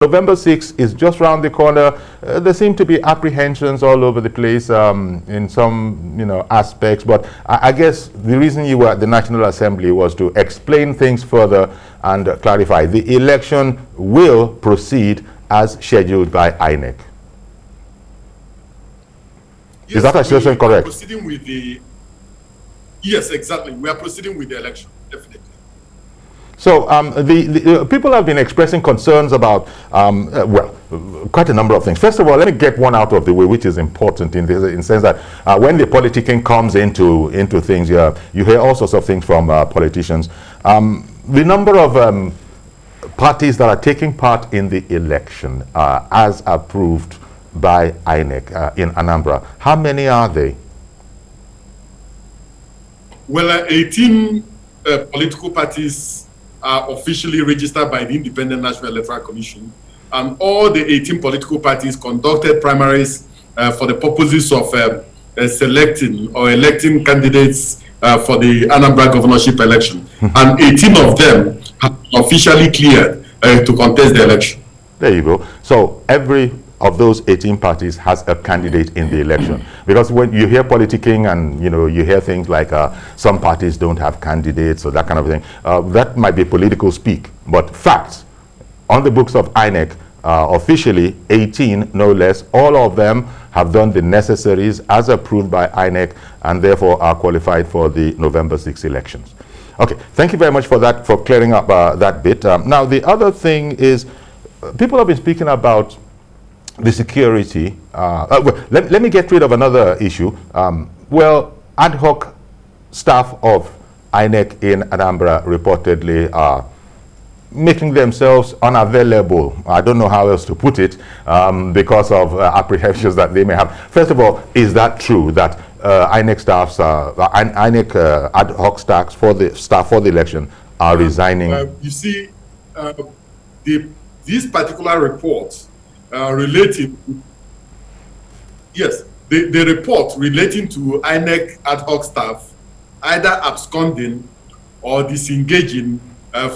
November 6th is just around the corner. There seem to be apprehensions all over the place in some, aspects. But I guess the reason you were at the National Assembly was to explain things further and clarify. The election will proceed as scheduled by INEC. Yes, is that assertion correct? Proceeding with yes, exactly. We are proceeding with the election, definitely. So the people have been expressing concerns about, quite a number of things. First of all, let me get one out of the way, which is important in the sense that when the politicking comes into things, you hear all sorts of things from politicians. The number of parties that are taking part in the election as approved by INEC in Anambra, how many are they? Well, 18 political parties are officially registered by the Independent National Electoral Commission, and all the 18 political parties conducted primaries for the purposes of selecting or electing candidates for the Anambra governorship election. And 18 of them have officially cleared to contest the election. There you go. So every of those 18 parties has a candidate in the election. Because when you hear politicking and you hear things like some parties don't have candidates or that kind of thing, that might be political speak. But facts, on the books of INEC, officially 18 no less, all of them have done the necessaries as approved by INEC and therefore are qualified for the November 6 elections. Okay, thank you very much for that, for clearing up that bit. Now the other thing is, people have been speaking about the security. Let me get rid of another issue. Ad hoc staff of INEC in Anambra reportedly are making themselves unavailable. I don't know how else to put it, because of apprehensions that they may have. First of all, is that true that INEC staffs, INEC ad hoc staff for the election are resigning? You see, these particular reports relating, yes, the report relating to INEC ad hoc staff either absconding or disengaging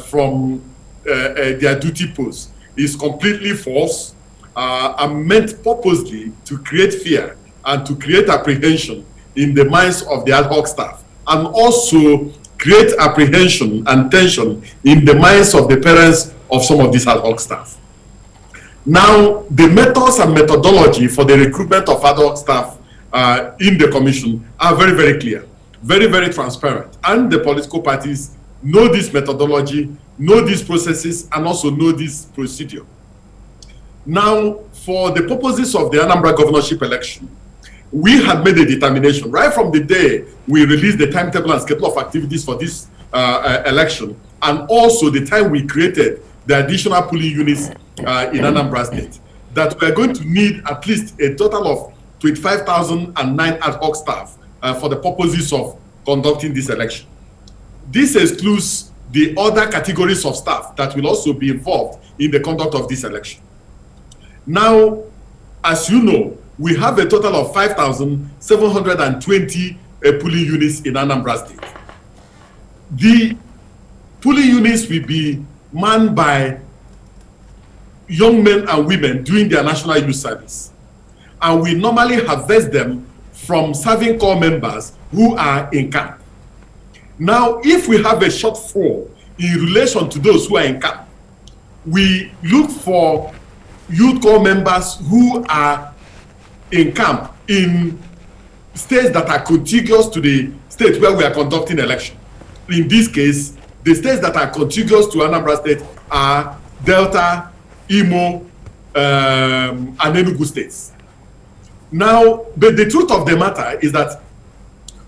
from their duty posts is completely false and meant purposely to create fear and to create apprehension in the minds of the ad hoc staff, and also create apprehension and tension in the minds of the parents of some of these ad hoc staff. Now, the methods and methodology for the recruitment of ad hoc staff in the commission are very, very clear, very, very transparent. And the political parties know this methodology, know these processes, and also know this procedure. Now, for the purposes of the Anambra governorship election, we had made a determination right from the day we released the timetable and schedule of activities for this election, and also the time we created the additional polling units in Anambra State, that we are going to need at least a total of 25,009 ad hoc staff for the purposes of conducting this election. This excludes the other categories of staff that will also be involved in the conduct of this election. Now, as you know, we have a total of 5,720 polling units in Anambra State. The polling units will be manned by young men and women doing their national youth service. And we normally harvest them from serving corps members who are in camp. Now, if we have a shortfall in relation to those who are in camp, we look for youth corps members who are in camp in states that are contiguous to the state where we are conducting election. In this case, the states that are contiguous to Anambra State are Delta, Imo, and Enugu states. Now, but the truth of the matter is that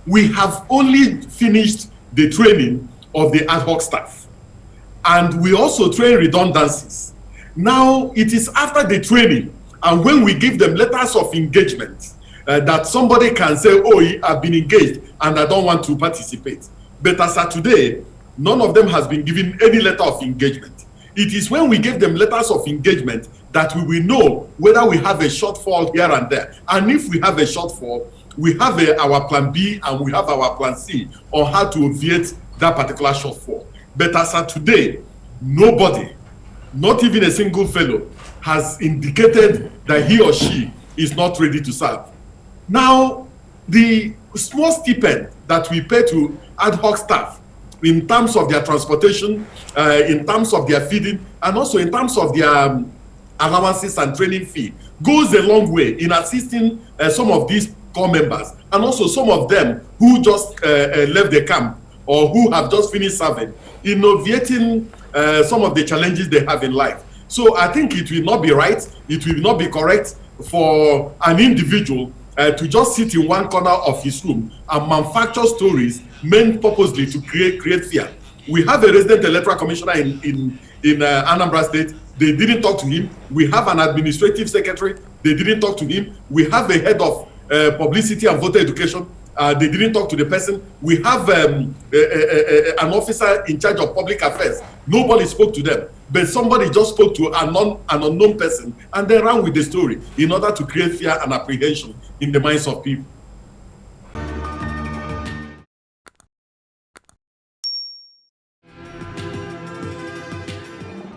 we have only finished the training of the ad hoc staff, and we also train redundancies. Now, it is after the training and when we give them letters of engagement that somebody can say, oh, I've been engaged and I don't want to participate. But as of today, none of them has been given any letter of engagement. It is when we give them letters of engagement that we will know whether we have a shortfall here and there. And if we have a shortfall, we have our plan B and we have our plan C on how to obviate that particular shortfall. But as of today, nobody, not even a single fellow, has indicated that he or she is not ready to serve. Now, the small stipend that we pay to ad hoc staff in terms of their transportation, in terms of their feeding, and also in terms of their allowances and training fee goes a long way in assisting some of these corps members, and also some of them who just left the camp or who have just finished serving, innovating some of the challenges they have in life. So I think it will not be right, it will not be correct for an individual to just sit in one corner of his room and manufacture stories meant purposely to create fear. We have a resident electoral commissioner in Anambra State. They didn't talk to him. We have an administrative secretary. They didn't talk to him. We have a head of publicity and voter education. They didn't talk to the person. We have an officer in charge of public affairs. Nobody spoke to them, but somebody just spoke to an unknown person and they ran with the story in order to create fear and apprehension in the minds of people.